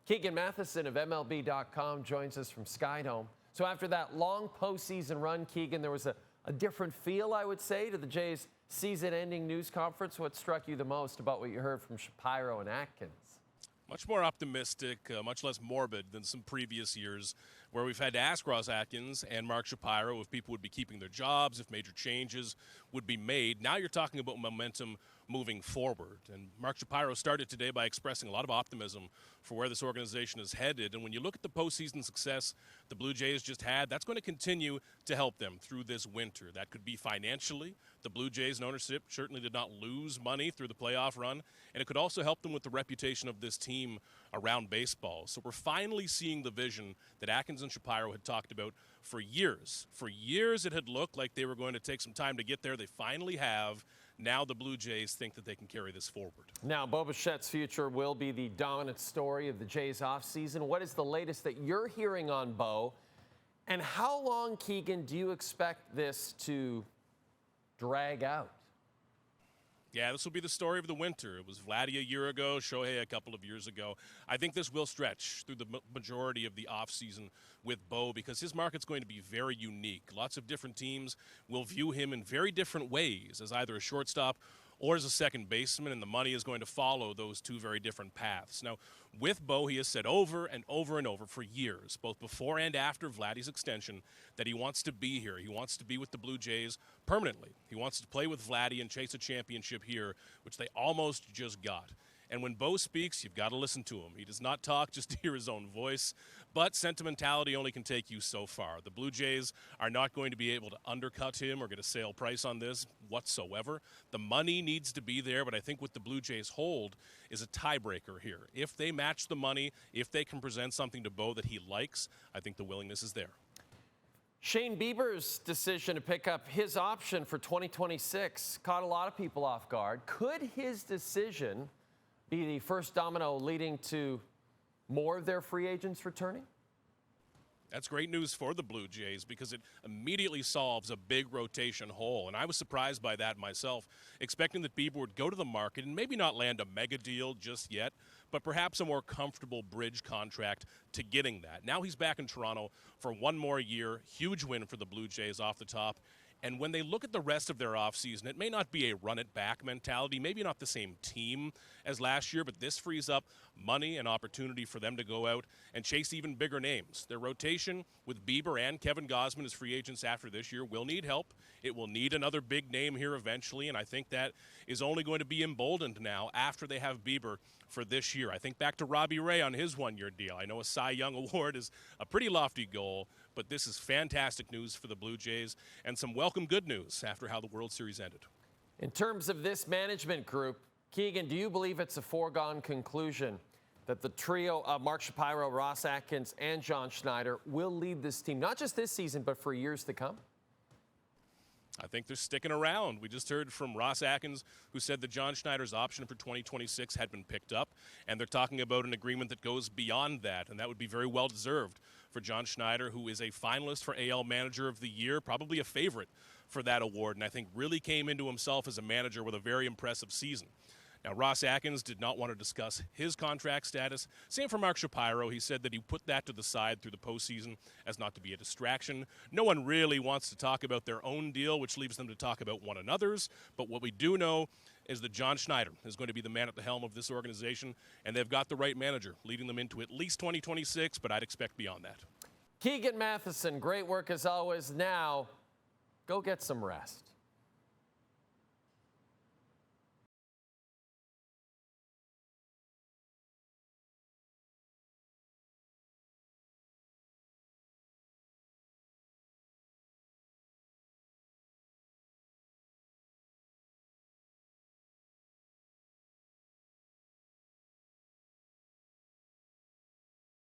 Keegan Matheson of MLB.com joins us from Skydome. So after that long postseason run, Keegan, there was a different feel, I would say, to the Jays' season-ending news conference. What struck you the most about what you heard from Shapiro and Atkins? Much more optimistic, much less morbid than some previous years where we've had to ask Ross Atkins and Mark Shapiro if people would be keeping their jobs, if major changes would be made. Now you're talking about momentum moving forward. And Mark Shapiro started today by expressing a lot of optimism for where this organization is headed. And when you look at the postseason success the Blue Jays just had, that's going to continue to help them through this winter. That could be financially. The Blue Jays and ownership certainly did not lose money through the playoff run. And it could also help them with the reputation of this team around baseball. So we're finally seeing the vision that Atkins and Shapiro had talked about for years. For years it had looked like they were going to take some time to get there. They finally have. Now the Blue Jays think that they can carry this forward. Now, Bo Bichette's future will be the dominant story of the Jays offseason. What is the latest that you're hearing on Bo? And how long, Keegan, do you expect this to drag out? Yeah, this will be the story of the winter. It was Vladdy a year ago, Shohei a couple of years ago. I think this will stretch through the majority of the offseason with Bo because his market's going to be very unique. Lots of different teams will view him in very different ways as either a shortstop or as a second baseman, and the money is going to follow those two very different paths. Now, with Bo, he has said over and over and over for years, both before and after Vladdy's extension, that he wants to be here. He wants to be with the Blue Jays permanently. He wants to play with Vladdy and chase a championship here, which they almost just got. And when Bo speaks, you've got to listen to him. He does not talk just to hear his own voice, but sentimentality only can take you so far. The Blue Jays are not going to be able to undercut him or get a sale price on this whatsoever. The money needs to be there, but I think what the Blue Jays hold is a tiebreaker here. If they match the money, if they can present something to Bo that he likes, I think the willingness is there. Shane Bieber's decision to pick up his option for 2026 caught a lot of people off guard. Could his decision be the first domino leading to more of their free agents returning? That's great news for the Blue Jays because it immediately solves a big rotation hole. And I was surprised by that myself, expecting that Bieber would go to the market and maybe not land a mega deal just yet, but perhaps a more comfortable bridge contract to getting that. Now he's back in Toronto for one more year. Huge win for the Blue Jays off the top. And when they look at the rest of their offseason, it may not be a run-it-back mentality, maybe not the same team as last year, but this frees up money and opportunity for them to go out and chase even bigger names. Their rotation with Bieber and Kevin Gausman as free agents after this year will need help. It will need another big name here eventually, and I think that is only going to be emboldened now after they have Bieber for this year. I think back to Robbie Ray on his one-year deal. I know a Cy Young award is a pretty lofty goal, but this is fantastic news for the Blue Jays and some welcome good news after how the World Series ended. In terms of this management group, Keegan, do you believe it's a foregone conclusion that the trio of Mark Shapiro, Ross Atkins, and John Schneider will lead this team, not just this season, but for years to come? I think they're sticking around. We just heard from Ross Atkins, who said that John Schneider's option for 2026 had been picked up, and they're talking about an agreement that goes beyond that, and that would be very well deserved for John Schneider, who is a finalist for AL Manager of the Year, probably a favorite for that award, and I think really came into himself as a manager with a very impressive season. Now, Ross Atkins did not want to discuss his contract status. Same for Mark Shapiro. He said that he put that to the side through the postseason as not to be a distraction. No one really wants to talk about their own deal, which leaves them to talk about one another's. But what we do know is that John Schneider is going to be the man at the helm of this organization, and they've got the right manager leading them into at least 2026, but I'd expect beyond that. Keegan Matheson, great work as always. Now, go get some rest.